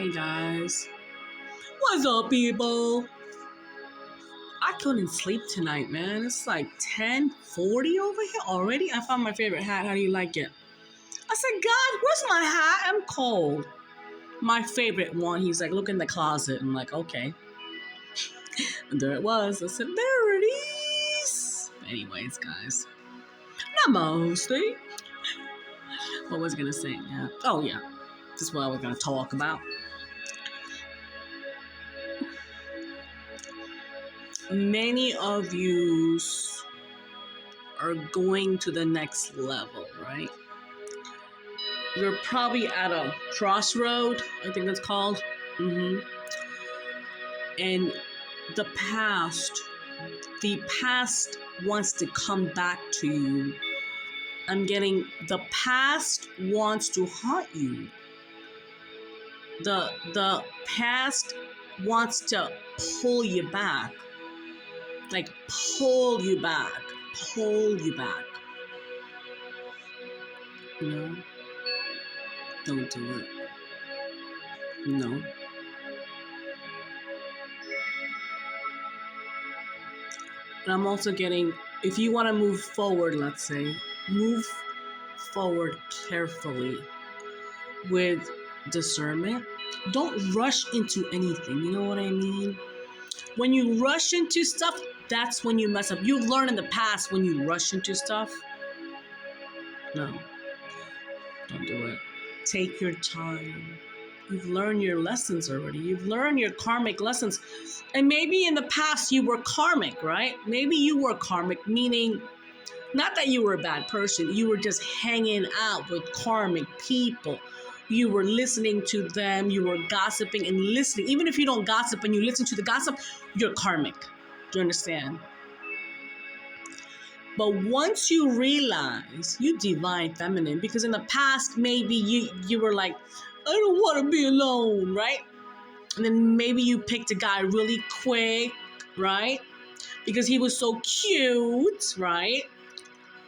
Hey guys. What's up, people? I couldn't sleep tonight, man. It's like 10:40 over here already. I found my favorite hat. How do you like it? I said, God, where's my hat? I'm cold. My favorite one. He's like, look in the closet. I'm like, okay. And there it was. I said, there it is. Anyways, guys. Namaste. What was I gonna say? Yeah. Oh yeah. This is what I was gonna talk about. Many of you are going to the next level, right? You're probably at a crossroad, I think it's called. And the past wants to come back to you. I'm getting the past wants to haunt you. The past wants to pull you back. Like pull you back. You know? Don't do it. No. And I'm also getting, if you want to move forward, let's say, move forward carefully with discernment. Don't rush into anything. You know what I mean? When you rush into stuff, that's when you mess up. You've learned in the past when you rush into stuff. No, don't do it. Take your time. You've learned your lessons already. You've learned your karmic lessons. And maybe in the past you were karmic, right? Maybe you were karmic, meaning not that you were a bad person. You were just hanging out with karmic people. You were listening to them. You were gossiping and listening. Even if you don't gossip and you listen to the gossip, you're karmic. Do you understand? But once you realize you divine feminine, because in the past, maybe you were like, I don't want to be alone, right? And then maybe you picked a guy really quick, right? Because he was so cute, right?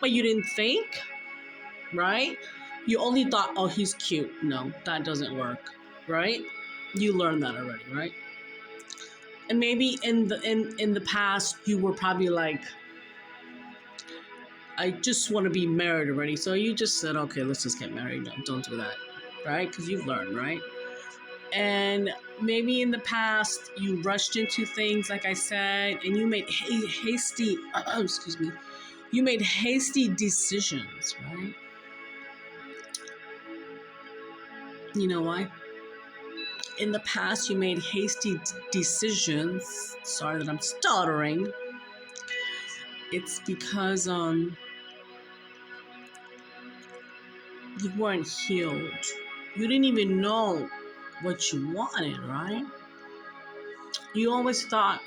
But you didn't think, right? You only thought, oh, he's cute. No, that doesn't work, right? You learned that already, right? And maybe in the past, you were probably like, I just want to be married already. So you just said, okay, let's just get married. No, don't do that, right? Because you've learned, right? And maybe in the past, you rushed into things, like I said, and you made hasty, you made hasty decisions, right? You know why? In the past, you made hasty decisions. Sorry that I'm stuttering. It's because you weren't healed. You didn't even know what you wanted, right? You always thought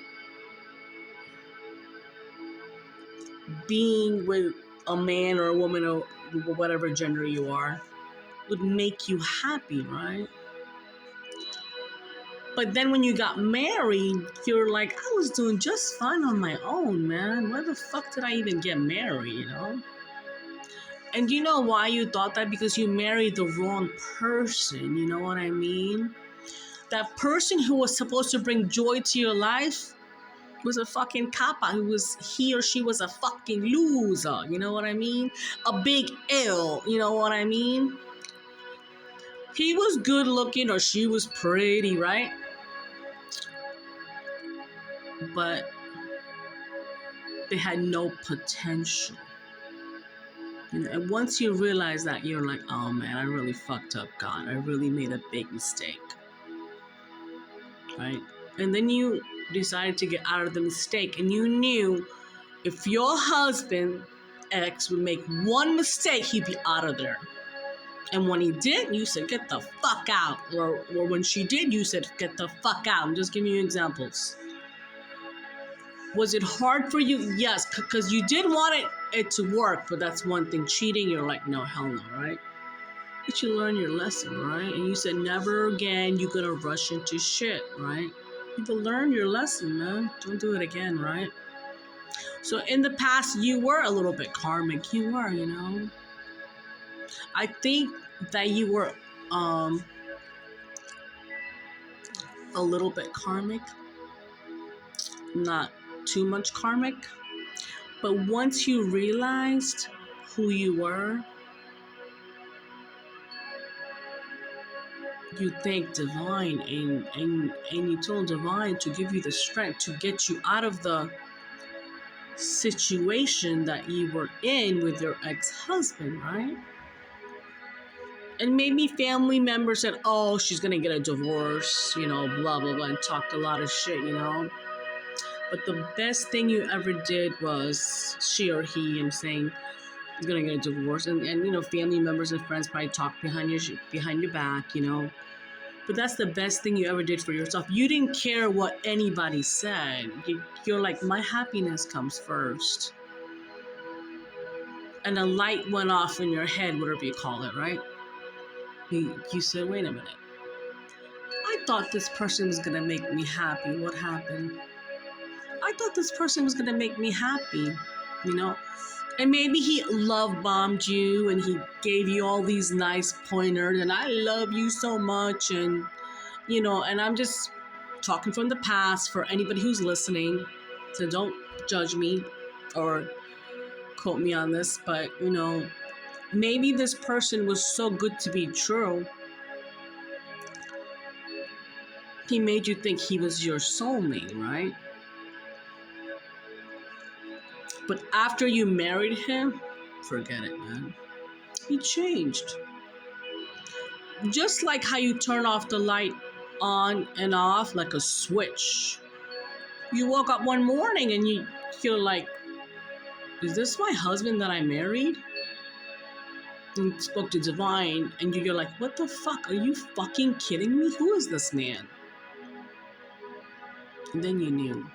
being with a man or a woman or whatever gender you are would make you happy, right? But then when you got married, you're like, I was doing just fine on my own, man. Why the fuck did I even get married, you know? And do you know why you thought that? Because you married the wrong person, you know what I mean? That person who was supposed to bring joy to your life was a fucking kappa. He or she was a fucking loser, you know what I mean? A big L, you know what I mean? He was good looking or she was pretty, right? But they had no potential. You know, and once you realize that, you're like, oh man, I really fucked up, God. I really made a big mistake. Right? And then you decided to get out of the mistake, and you knew if your husband, ex, would make one mistake, he'd be out of there. And when he did, you said, get the fuck out. Or when she did, you said, get the fuck out. I'm just giving you examples. Was it hard for you? Yes, because you did want it to work, but that's one thing. Cheating, you're like, no, hell no, right? But you learn your lesson, right? And you said, never again, you're going to rush into shit, right? You can learn your lesson, man. Don't do it again, right? So in the past, you were a little bit karmic. You were, you know? I think that you were a little bit karmic, not too much karmic. But once you realized who you were, you thank divine and you told divine to give you the strength to get you out of the situation that you were in with your ex-husband, right? And maybe family members said, oh, she's gonna get a divorce, blah blah blah, and talked a lot of shit, but the best thing you ever did was she or he, I'm saying, is gonna get a divorce, and family members and friends probably talk behind your back, but that's the best thing you ever did for yourself. You didn't care what anybody said. You're like, my happiness comes first. And a light went off in your head, whatever you call it, right? You said, wait a minute. I thought this person was gonna make me happy. What happened? I thought this person was gonna make me happy, And maybe he love bombed you and he gave you all these nice pointers and I love you so much, and and I'm just talking from the past for anybody who's listening, so don't judge me or quote me on this, but maybe this person was so good to be true. He made you think he was your soulmate, right? But after you married him, forget it, man. He changed. Just like how you turn off the light on and off like a switch. You woke up one morning and you're like, is this my husband that I married? And spoke to divine and you're like, what the fuck? Are you fucking kidding me? Who is this man? And then you knew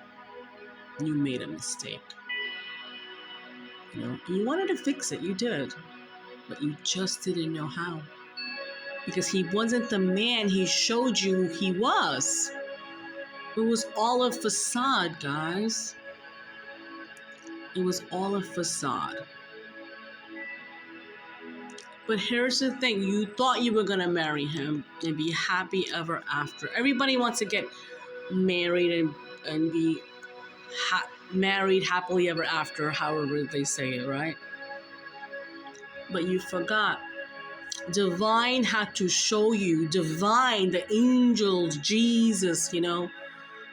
you made a mistake. You wanted to fix it, you did, but you just didn't know how. Because he wasn't the man he showed you he was. It was all a facade, guys. It was all a facade. But here's the thing, you thought you were gonna marry him and be happy ever after. Everybody wants to get married and be married happily ever after, however they say it, right? But you forgot. Divine had to show you, divine, the angels, Jesus,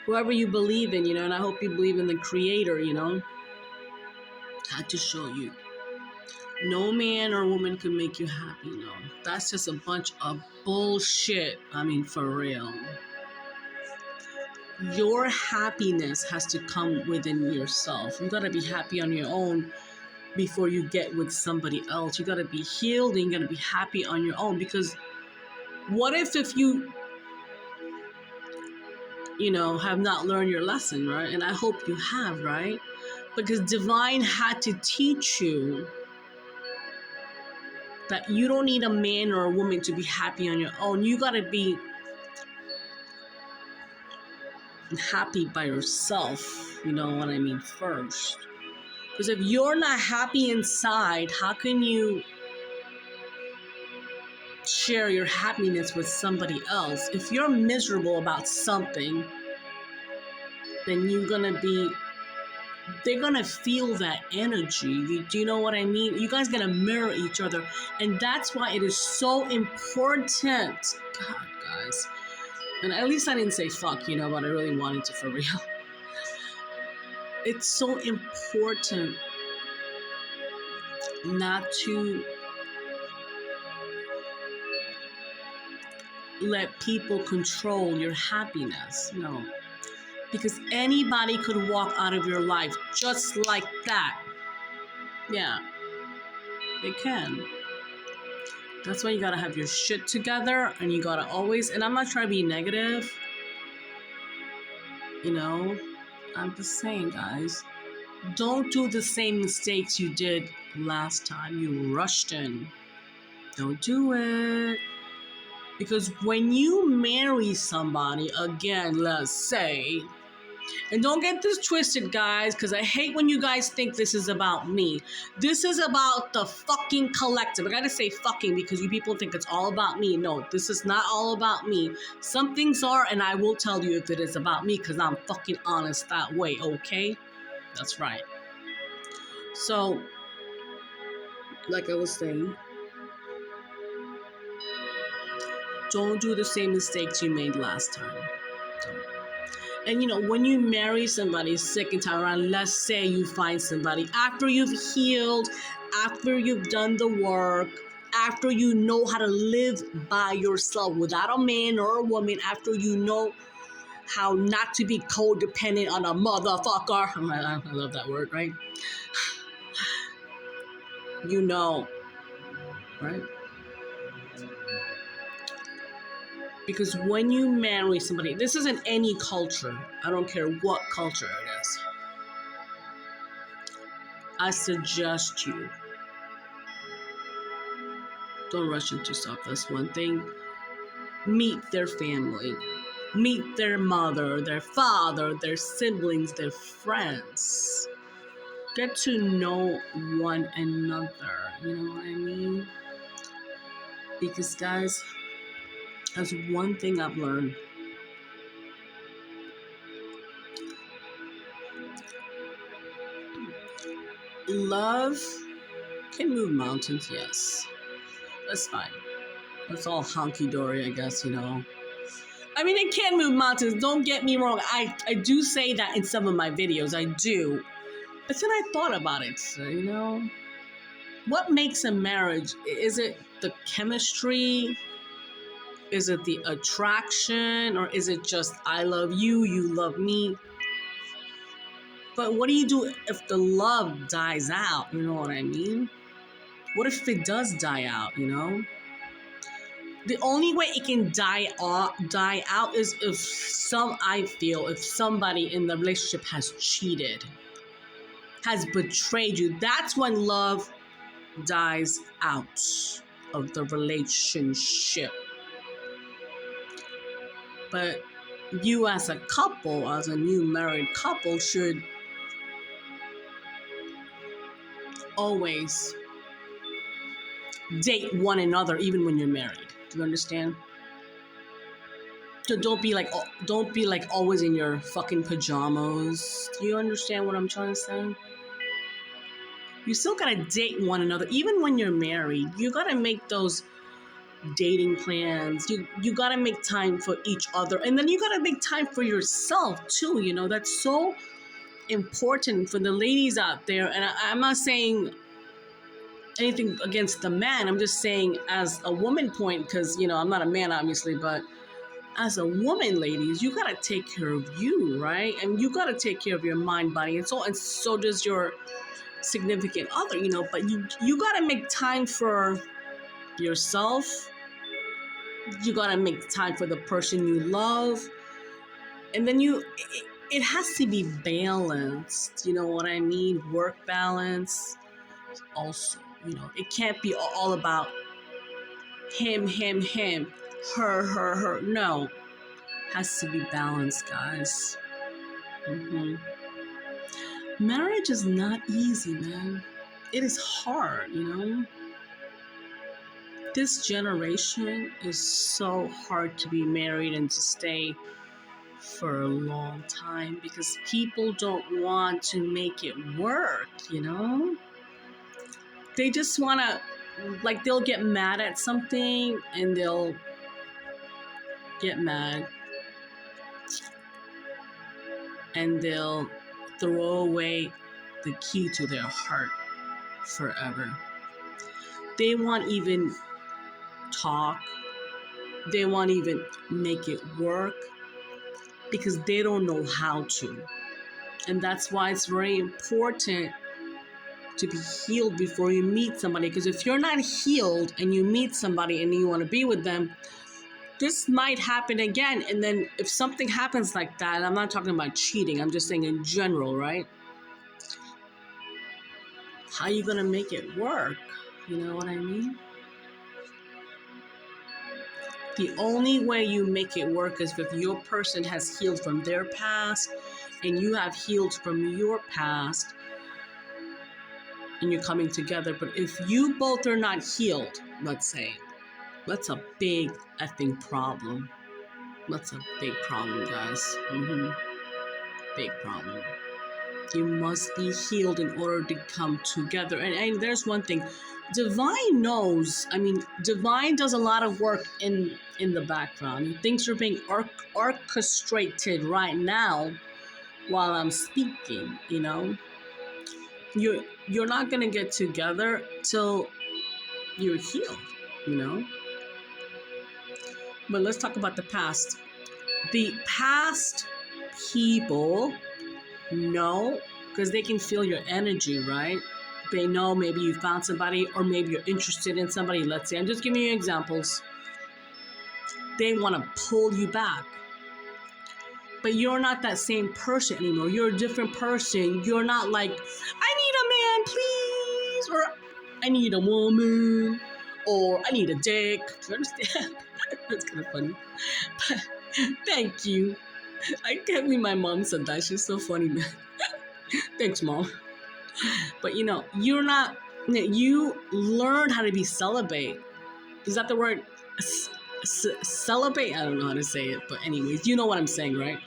whoever you believe in, and I hope you believe in the creator, had to show you. No man or woman can make you happy, no. That's just a bunch of bullshit. I mean, for real. Your happiness has to come within yourself. You gotta be happy on your own before you get with somebody else. You gotta be healed and you gotta be happy on your own, because what if you have not learned your lesson, right? And I hope you have, right? Because divine had to teach you that you don't need a man or a woman to be happy on your own. You gotta be happy by yourself, you know what I mean, first. Because if you're not happy inside, how can you share your happiness with somebody else? If you're miserable about something, then they're gonna feel that energy. Do you know what I mean? You guys gotta mirror each other. And that's why it is so important. God, guys. And at least I didn't say fuck, but I really wanted to for real. It's so important not to let people control your happiness. No. Because anybody could walk out of your life just like that. Yeah. They can. That's why you gotta have your shit together, and you gotta always, and I'm not trying to be negative, I'm just saying, guys, don't do the same mistakes you did last time. You rushed in. Don't do it. Because when you marry somebody, again, let's say, And don't get this twisted, guys, because I hate when you guys think this is about me. This is about the fucking collective. I gotta say fucking because you people think it's all about me. No, this is not all about me. Some things are, and I will tell you if it is about me because I'm fucking honest that way, okay? That's right. So, like I was saying, don't do the same mistakes you made last time. And when you marry somebody second time around, let's say you find somebody after you've healed, after you've done the work, after you know how to live by yourself without a man or a woman, after you know how not to be codependent on a motherfucker. I love that word, right? Right? Because when you marry somebody, this isn't any culture. I don't care what culture it is. I suggest you don't rush into stuff. That's one thing. Meet their family. Meet their mother, their father, their siblings, their friends. Get to know one another. You know what I mean? Because, guys, that's one thing I've learned. Love can move mountains, yes. That's fine. It's all honky-dory, I guess, I mean, it can move mountains, don't get me wrong. I do say that in some of my videos, I do. But then I thought about it, so, what makes a marriage? Is it the chemistry? Is it the attraction? Or is it just, I love you, you love me? But what do you do if the love dies out? You know what I mean? What if it does die out, The only way it can die out is if somebody in the relationship has cheated, has betrayed you. That's when love dies out of the relationship. But you as a couple, as a new married couple, should always date one another even when you're married. Do you understand? So don't be like always in your fucking pajamas. Do you understand what I'm trying to say? You still gotta date one another even when you're married. You gotta make those dating plans. You gotta make time for each other, and then you gotta make time for yourself too. That's so important for the ladies out there. And I'm not saying anything against the man. I'm just saying as a woman point, because I'm not a man obviously, but as a woman, ladies, you gotta take care of you, right? And you gotta take care of your mind, body, and soul. And so does your significant other, but you gotta make time for yourself. You gotta make time for the person you love. And then it has to be balanced, you know what I mean? Work balance also, it can't be all about him, her. No, it has to be balanced, guys. Marriage is not easy, man. It is hard, This generation is so hard to be married and to stay for a long time because people don't want to make it work, They just want to, they'll get mad at something and they'll get mad and they'll throw away the key to their heart forever. They won't even talk. They won't even make it work because they don't know how to. And that's why it's very important to be healed before you meet somebody. Because if you're not healed and you meet somebody and you want to be with them, this might happen again. And then if something happens like that, I'm not talking about cheating, I'm just saying in general, right? How are you going to make it work? You know what I mean? The only way you make it work is if your person has healed from their past and you have healed from your past and you're coming together. But if you both are not healed, let's say, that's a big effing problem. That's a big problem, guys. Big problem. You must be healed in order to come together. And there's one thing. Divine knows. I mean, Divine does a lot of work in the background. Things are being orchestrated right now while I'm speaking, you know. You're not gonna get together till you're healed, you know. But let's talk about the past. The past people know because they can feel your energy, right? They know maybe you found somebody or maybe you're interested in somebody. Let's say, I'm just giving you examples. They want to pull you back. But you're not that same person anymore. You're a different person. You're not like, I need a man, please. Or I need a woman. Or I need a dick. Do you understand? That's kind of funny. But thank you. I can't believe my mom said that. She's so funny, man. Thanks, Mom. But you know, you learned how to be celibate. Is that the word? Celibate? I don't know how to say it. But anyways, you know what I'm saying, right?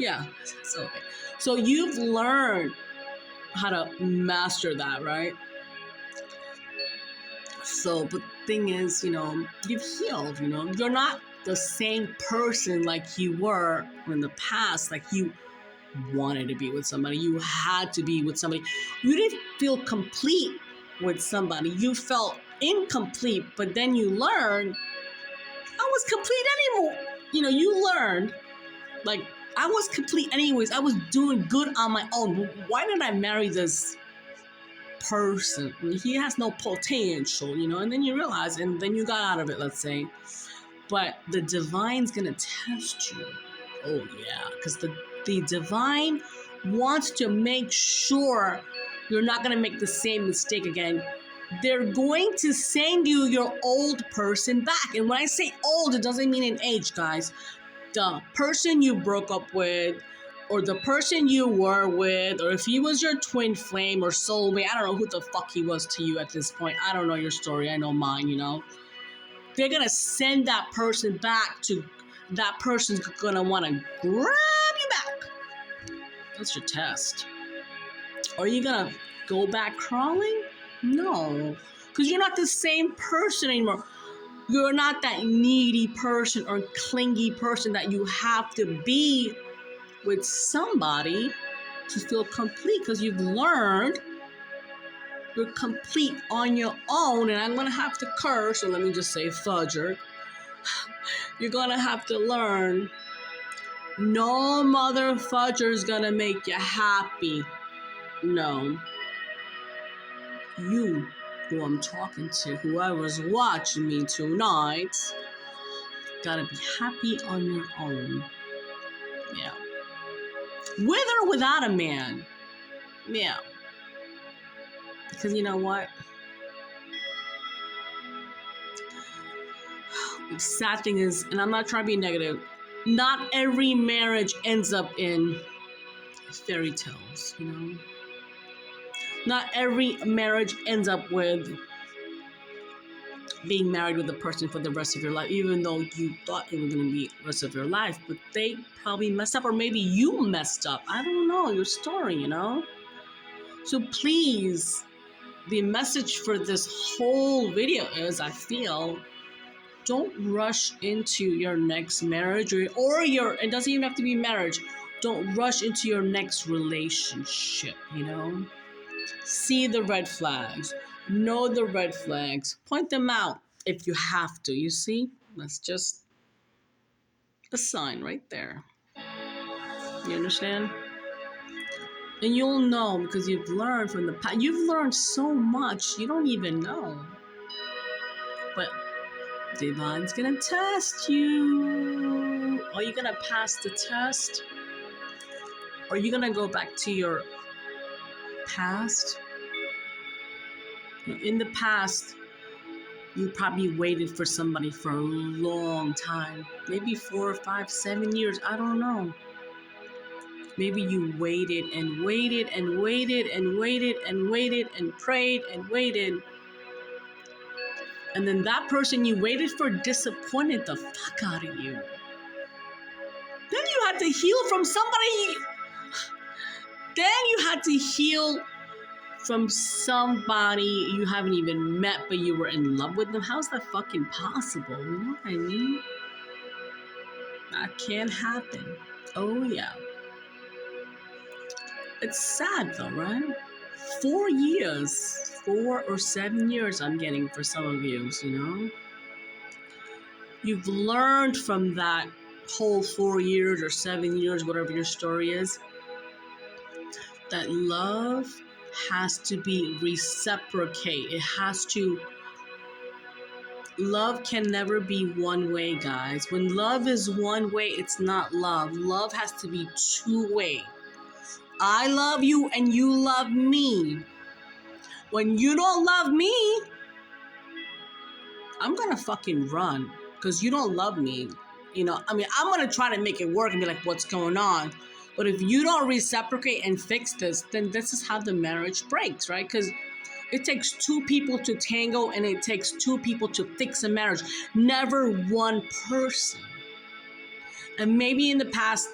Yeah, celibate. So you've learned how to master that, right? So, but the thing is, you know, you've healed, you know. You're not the same person like you were in the past, like you wanted to be with somebody. You had to be with somebody. You didn't feel complete with somebody. You felt incomplete, but then you learned I was complete anymore. You know, you learned, like, I was complete anyways. I was doing good on my own. Why did I marry this person? I mean, he has no potential, you know, and then you realize, and then you got out of it, let's say. But the divine's gonna test you. Oh yeah, because the divine wants to make sure you're not gonna make the same mistake again. They're going to send you your old person back. And when I say old, it doesn't mean in age, guys. The person you broke up with, or the person you were with, or if he was your twin flame or soulmate, I don't know who the fuck he was to you at this point. I don't know your story. I know mine, you know. They're going to send that person back to, that person's going to want to grab you back. That's your test. Are you going to go back crawling? No. Because you're not the same person anymore. You're not that needy person or clingy person that you have to be with somebody to feel complete, because you've learned you're complete on your own. And I'm going to have to curse, or let me just say fudger. You're going to have to learn no mother fudger is going to make you happy. No. You, who I'm talking to, whoever's watching me tonight, gotta be happy on your own. Yeah. With or without a man. Yeah. Because you know what? The sad thing is, and I'm not trying to be negative, not every marriage ends up in fairy tales, you know? Not every marriage ends up with being married with a person for the rest of your life, even though you thought it was going to be the rest of your life. But they probably messed up, or maybe you messed up. I don't know, your story, you know? So please, the message for this whole video is, I feel, don't rush into your next marriage, or your, it doesn't even have to be marriage. Don't rush into your next relationship, you know? See the red flags. Know the red flags. Point them out if you have to, you see? That's just a sign right there. You understand? And you'll know, because you've learned from the past. You've learned so much, you don't even know. But Divine's gonna test you. Are you gonna pass the test? Are you gonna go back to your past? In the past, you probably waited for somebody for a long time. Maybe 4, 5, 7 years. I don't know. Maybe you waited and waited and waited and waited and waited and prayed and waited. And then that person you waited for disappointed the fuck out of you. Then you had to heal from somebody. Then you had to heal from somebody you haven't even met, but you were in love with them. How's that fucking possible? You know what I mean? That can't happen. Oh, yeah. It's sad though, right? 4 years, 4 or 7 years I'm getting for some of you, you know? You've learned from that whole 4 years or 7 years, whatever your story is, that love has to be reciprocate. Love can never be one way, guys. When love is one way, it's not love. Love has to be two way. I love you and you love me. When you don't love me, I'm gonna fucking run because you don't love me. You know, I mean, I'm gonna try to make it work and be like, what's going on? But if you don't reciprocate and fix this, then this is how the marriage breaks, right? Because it takes two people to tango and it takes two people to fix a marriage, never one person. And maybe in the past,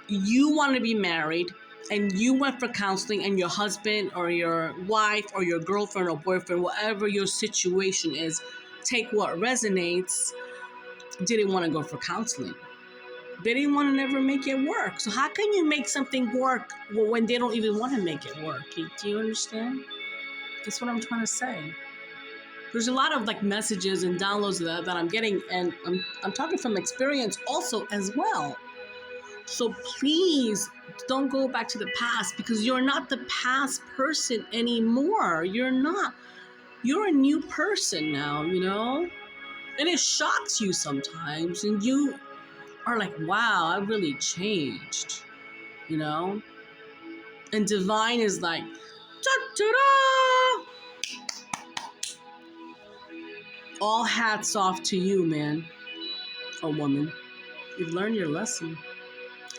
you want to be married and you went for counseling and your husband or your wife or your girlfriend or boyfriend, whatever your situation is, take what resonates, didn't want to go for counseling. They didn't want to never make it work. So how can you make something work when they don't even want to make it work? Do you understand? That's what I'm trying to say. There's a lot of like messages and downloads that I'm getting, and I'm talking from experience also as well. So please don't go back to the past, because you're not the past person anymore. You're not. You're a new person now, you know? And it shocks you sometimes, and you are like, wow, I really changed, you know? And divine is like, ta-da! All hats off to you, man or woman. You've learned your lesson.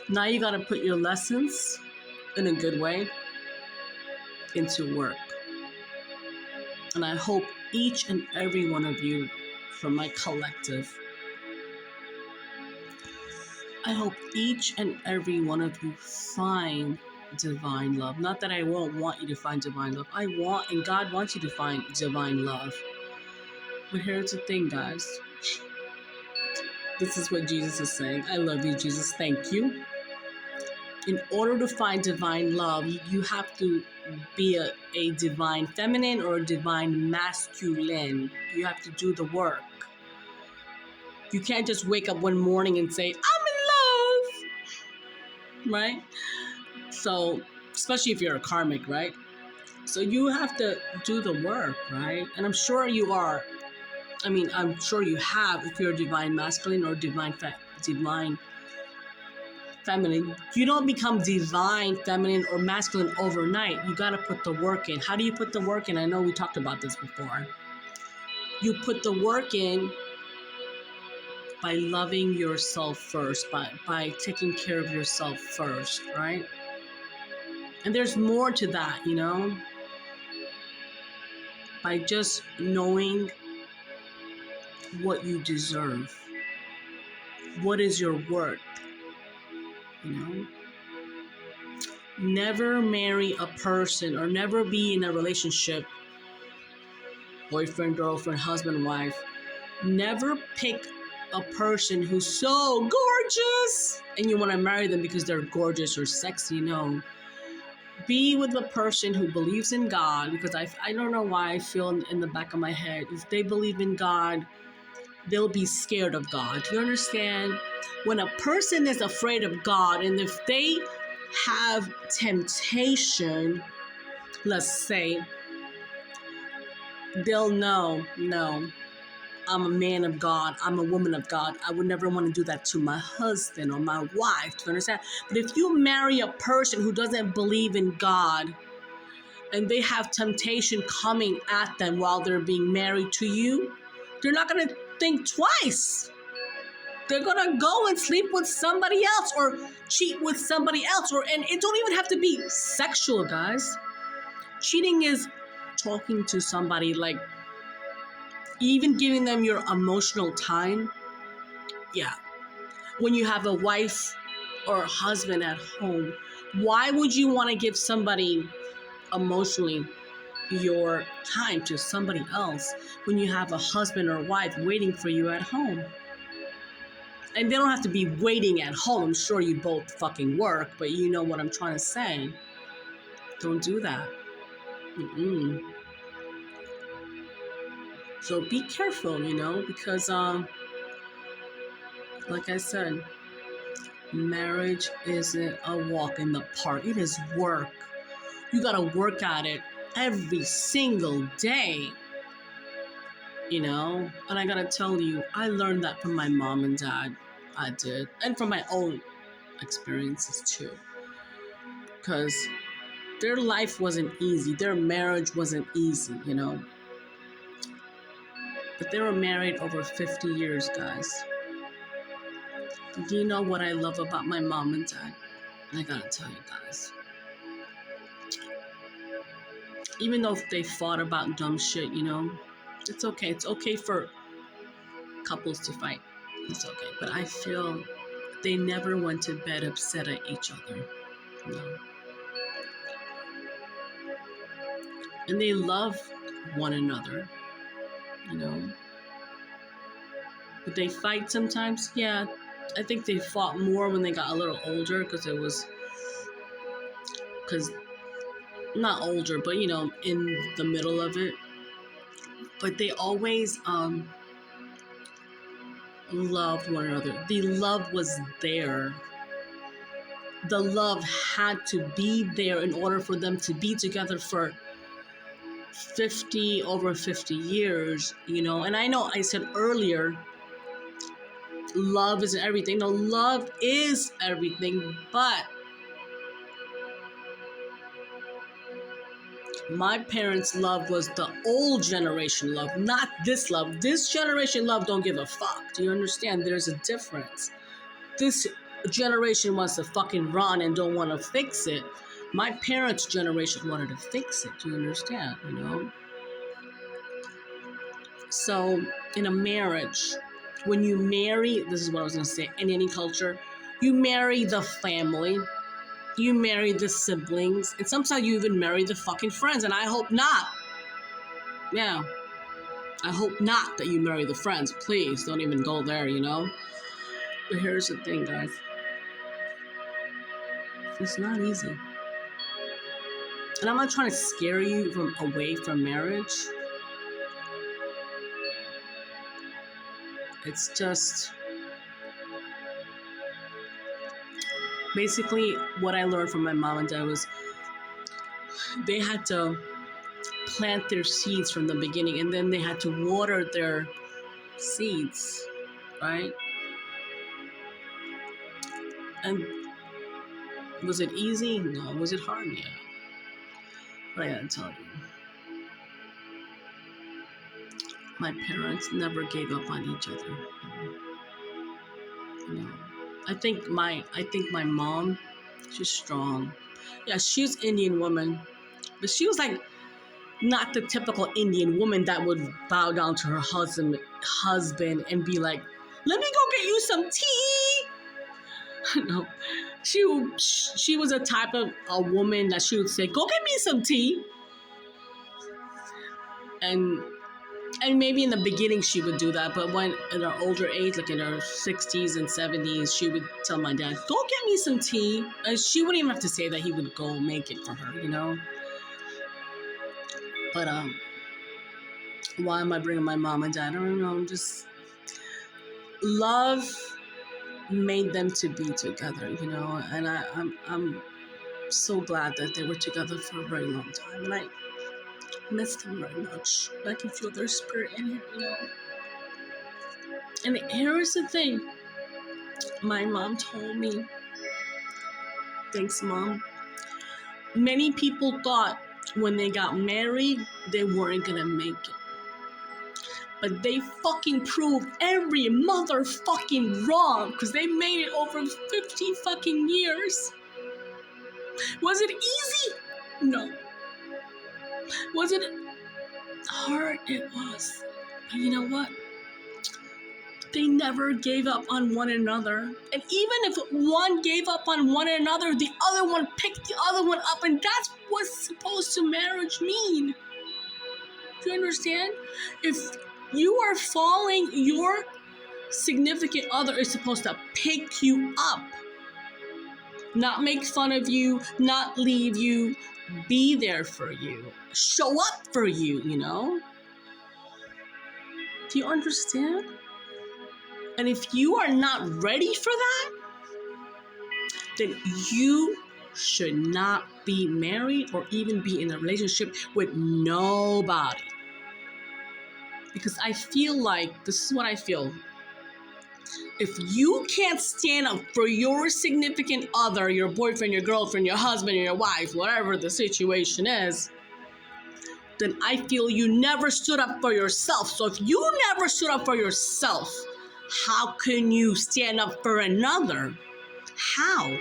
Now you gotta put your lessons, in a good way, into work. And I hope each and every one of you from my collective, I hope each and every one of you find divine love. Not that I won't want you to find divine love. I want, and God wants you to find divine love. But here's the thing, guys. This is what Jesus is saying. I love you, Jesus. Thank you. In order to find divine love, you have to be a divine feminine or a divine masculine. You have to do the work. You can't just wake up one morning and say, I'm in love, right? So, especially if you're a karmic, right? So you have to do the work, right? And I'm sure you are. I mean, I'm sure you have, if you're a divine masculine or divine feminine. You don't become divine feminine or masculine overnight. You got to put the work in. How do you put the work in? I know we talked about this before. You put the work in by loving yourself first, by taking care of yourself first, right? And there's more to that, you know? By just knowing what you deserve. What is your worth? You know? Never marry a person or never be in a relationship, boyfriend, girlfriend, husband, wife. Never pick a person who's so gorgeous and you want to marry them because they're gorgeous or sexy. No. Be with a person who believes in God, because I don't know why I feel in the back of my head, if they believe in God, they'll be scared of God. Do you understand? When a person is afraid of God, and if they have temptation, let's say, they'll know, no, I'm a man of God, I'm a woman of God. I would never want to do that to my husband or my wife. Do you understand? But if you marry a person who doesn't believe in God, and they have temptation coming at them while they're being married to you, they're not going to think twice. They're gonna go and sleep with somebody else or cheat with somebody else, and it don't even have to be sexual, guys. Cheating is talking to somebody, like even giving them your emotional time. Yeah. When you have a wife or a husband at home, why would you want to give somebody emotionally your time to somebody else when you have a husband or wife waiting for you at home? And they don't have to be waiting at home. I'm sure you both fucking work, but you know what I'm trying to say. Don't do that. Mm-mm. So be careful, because like I said, marriage isn't a walk in the park. It is work. You gotta work at it every single day. And I gotta tell you, I learned that from my mom and dad. I did. And from my own experiences too. Because their life wasn't easy. Their marriage wasn't easy, But they were married over 50 years, guys. Do you know what I love about my mom and dad? I gotta tell you guys. Even though they fought about dumb shit, it's okay. It's okay for couples to fight. It's okay. But I feel they never went to bed upset at each other. No. And they love one another, But they fight sometimes? Yeah. I think they fought more when they got a little older because not older, but in the middle of it. But they always loved one another. The love was there. The love had to be there in order for them to be together for over 50 years, And I know I said earlier, love isn't everything. No, love is everything, but my parents' love was the old generation love, not this love. This generation love don't give a fuck. Do you understand? There's a difference. This generation wants to fucking run and don't want to fix it. My parents' generation wanted to fix it. Do you understand? So in a marriage, when you marry, this is what I was going to say, in any culture, you marry the family. You marry the siblings, and sometimes you even marry the fucking friends, and I hope not. Yeah. I hope not that you marry the friends. Please, don't even go there, But here's the thing, guys. It's not easy. And I'm not trying to scare you away from marriage. It's just... basically, what I learned from my mom and dad was they had to plant their seeds from the beginning, and then they had to water their seeds, right? And was it easy? No. Was it hard? Yeah. But I gotta tell you, my parents never gave up on each other. I think my mom, she's strong. Yeah, she's Indian woman, but she was like not the typical Indian woman that would bow down to her husband and be like, "Let me go get you some tea." No, she was a type of a woman that she would say, "Go get me some tea," and maybe in the beginning she would do that, but when in her older age, like in her 60s and 70s, she would tell my dad, "Go get me some tea." And she wouldn't even have to say that. He would go make it for her, But why am I bringing my mom and dad? I don't know. Just love made them to be together, And I'm so glad that they were together for a very long time, and I miss them very much. I can feel their spirit in here, And here is the thing. My mom told me, thanks, Mom. Many people thought when they got married, they weren't going to make it. But they fucking proved every motherfucking wrong because they made it over 50 fucking years. Was it easy? No. Was it hard? It was. But you know what? They never gave up on one another. And even if one gave up on one another, the other one picked the other one up, and that's what's supposed to marriage mean. Do you understand? If you are falling, your significant other is supposed to pick you up. Not make fun of you, not leave you, be there for you. Show up for you, you know? Do you understand? And if you are not ready for that, then you should not be married or even be in a relationship with nobody. Because I feel like, this is what I feel. If you can't stand up for your significant other, your boyfriend, your girlfriend, your husband, your wife, whatever the situation is, then I feel you never stood up for yourself. So if you never stood up for yourself, how can you stand up for another? How?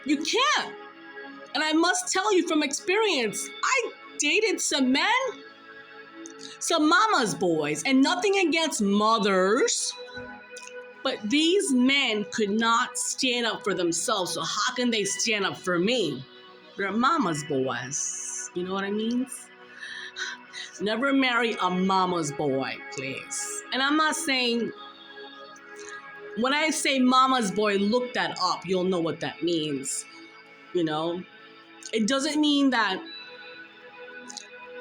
You can't. And I must tell you from experience, I dated some men, some mama's boys, and nothing against mothers, but these men could not stand up for themselves. So how can they stand up for me? They're mama's boys. You know what I mean? Never marry a mama's boy, please. And I'm not saying, when I say mama's boy, look that up. You'll know what that means. You know? It doesn't mean that,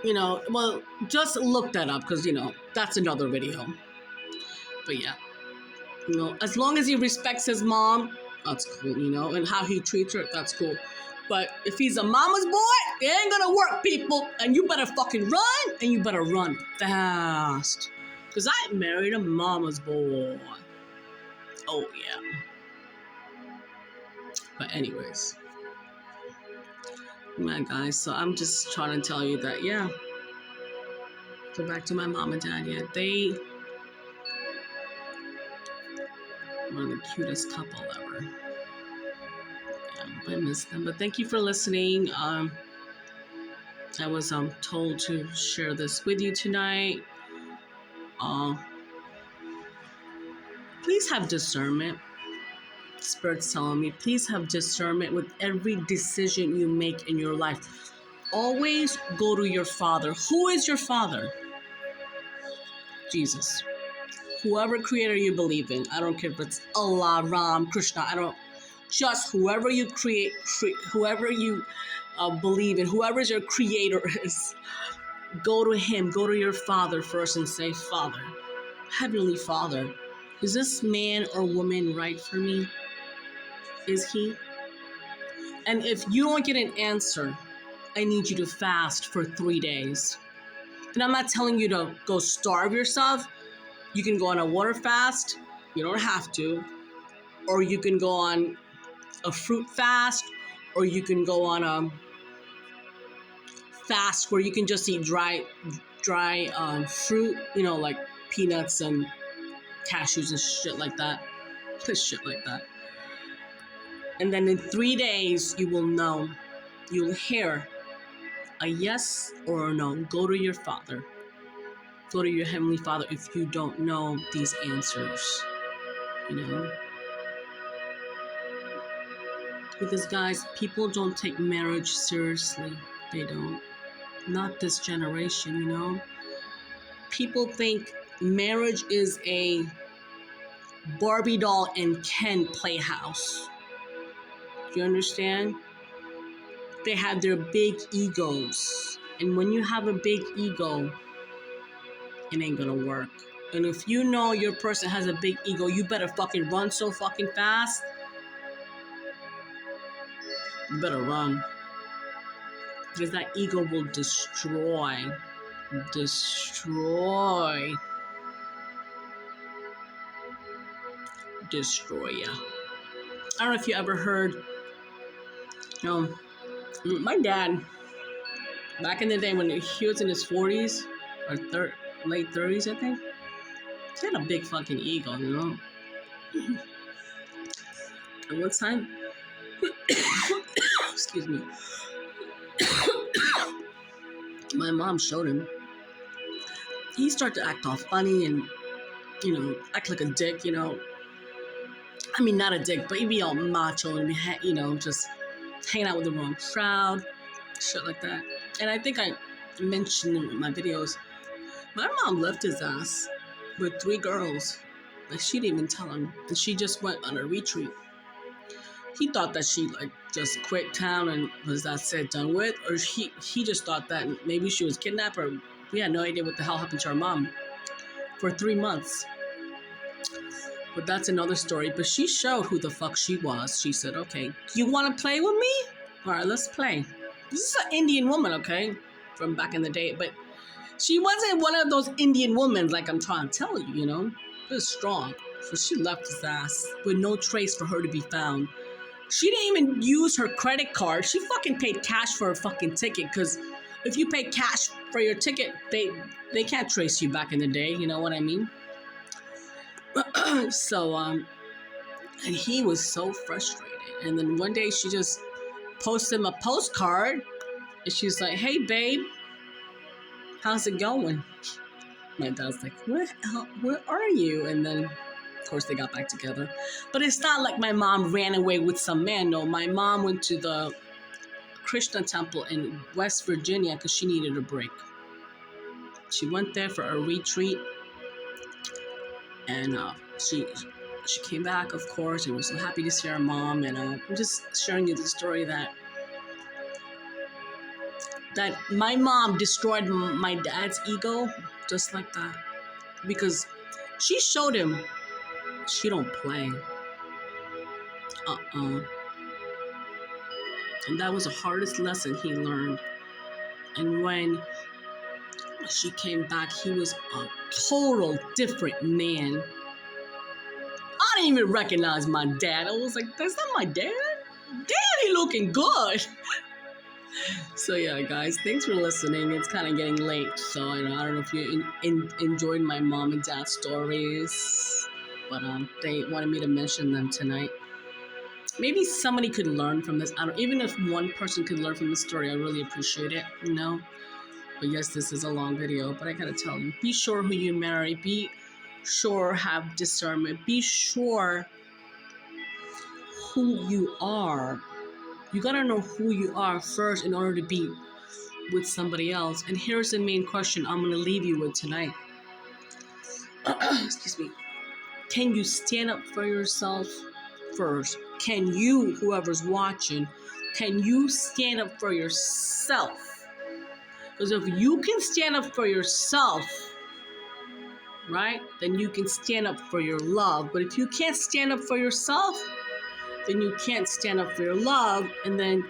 you know, well, just look that up because, you know, that's another video. But yeah, you know, as long as he respects his mom, that's cool, you know, and how he treats her, that's cool. But if he's a mama's boy, it ain't gonna work, people. And you better fucking run, and you better run fast. Because I married a mama's boy. Oh, yeah. But anyways. Man, guys, so I'm just trying to tell you that, yeah. Go back to my mom and dad, yeah. They one of the cutest couple ever. I miss them. But thank you for listening. I was told to share this with you tonight. Please have discernment. Spirit's telling me, please have discernment with every decision you make in your life. Always go to your Father. Who is your Father? Jesus. Whoever creator you believe in. I don't care if it's Allah, Ram, Krishna. Just whoever you whoever you believe in, whoever's your creator is. Go to him. Go to your Father first and say, Father, Heavenly Father, is this man or woman right for me? Is he? And if you don't get an answer, I need you to fast for 3 days. And I'm not telling you to go starve yourself. You can go on a water fast. You don't have to. Or you can go on a fruit fast. Or you can go on a fast where you can just eat dry fruit, you know, like peanuts and cashews and shit like that. Shit like that. And then in 3 days, you will know. You'll hear a yes or a no. Go to your Father. Go to your Heavenly Father if you don't know these answers. You know? Because, guys, people don't take marriage seriously. They don't. Not this generation, you know? People think marriage is a Barbie doll and Ken playhouse. Do you understand? They have their big egos. And when you have a big ego, it ain't gonna work. And if you know your person has a big ego, you better fucking run so fucking fast. You better run. Because that ego will destroy you. I don't know if you ever heard, you know, my dad, back in the day when he was in his 40s Or late 30s, I think. She had a big fucking ego, you know? And one time, excuse me, my mom showed him. He started to act all funny and, act like a dick, I mean, not a dick, but he'd be all macho and, just hanging out with the wrong crowd, shit like that. And I think I mentioned in my videos, my mom left his ass with 3 girls. Like, she didn't even tell him. And she just went on a retreat. He thought that she, just quit town and was that said done with. Or he just thought that maybe she was kidnapped, or we had no idea what the hell happened to our mom for 3 months. But that's another story. But she showed who the fuck she was. She said, okay, you want to play with me? All right, let's play. This is an Indian woman, okay? From back in the day. But she wasn't one of those Indian women like I'm trying to tell you, It was strong. So she left his ass with no trace for her to be found. She didn't even use her credit card. She fucking paid cash for her fucking ticket, because if you pay cash for your ticket, they can't trace you back in the day, you know what I mean? So, and he was so frustrated. And then one day she just posted him a postcard, and she's like, hey, babe, how's it going? My dad's like, where are you? And then, of course, they got back together. But it's not like my mom ran away with some man. No, my mom went to the Krishna temple in West Virginia because she needed a break. She went there for a retreat. And she came back, of course, and was so happy to see her mom. And I'm just sharing you the story that my mom destroyed my dad's ego just like that, because she showed him she don't play. And that was the hardest lesson he learned. And when she came back, he was a total different man. I didn't even recognize my dad. I was like, that's not my dad? Damn, he looking good. So yeah, guys, thanks for listening. It's kind of getting late, so I don't know if you enjoyed my mom and dad stories, but they wanted me to mention them tonight. Maybe somebody could learn from this. Even if one person could learn from the story, I really appreciate it, But yes, this is a long video, but I gotta tell you, be sure who you marry. Be sure, have discernment. Be sure who you are. You gotta know who you are first in order to be with somebody else. And here's the main question I'm gonna leave you with tonight. Excuse me. Can you stand up for yourself first? Can you, whoever's watching, can you stand up for yourself? Because if you can stand up for yourself, right, then you can stand up for your love. But if you can't stand up for yourself, then you can't stand up for your love. And then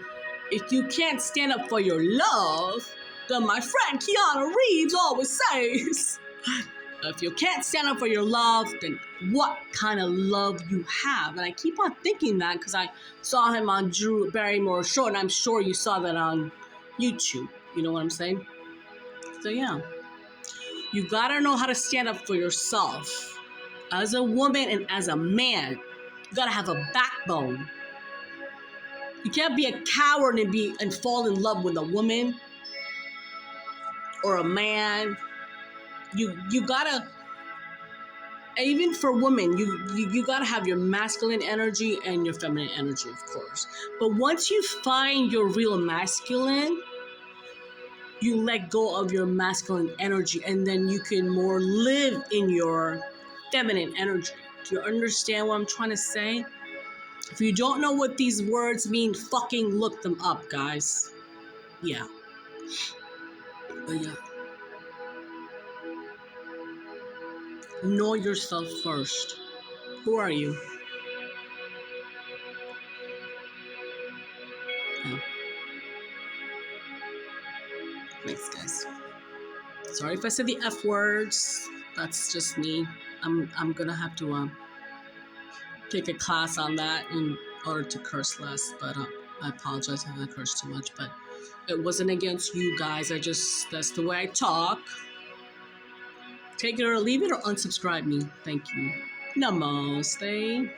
if you can't stand up for your love, then my friend Keanu Reeves always says, if you can't stand up for your love, then what kind of love you have? And I keep on thinking that because I saw him on Drew Barrymore's show, and I'm sure you saw that on YouTube. You know what I'm saying? So yeah, you gotta know how to stand up for yourself. As a woman and as a man, you gotta have a backbone. You can't be a coward and fall in love with a woman or a man. You gotta, even for women, you gotta have your masculine energy and your feminine energy, of course. But once you find your real masculine, you let go of your masculine energy, and then you can more live in your feminine energy. Do you understand what I'm trying to say? If you don't know what these words mean, fucking look them up, guys. Yeah. But yeah. Know yourself first. Who are you? Yeah. Thanks, guys. Sorry if I said the F words. That's just me. I'm gonna have to take a class on that in order to curse less. But I apologize if I curse too much. But it wasn't against you guys. That's the way I talk. Take it or leave it or unsubscribe me. Thank you. Namaste.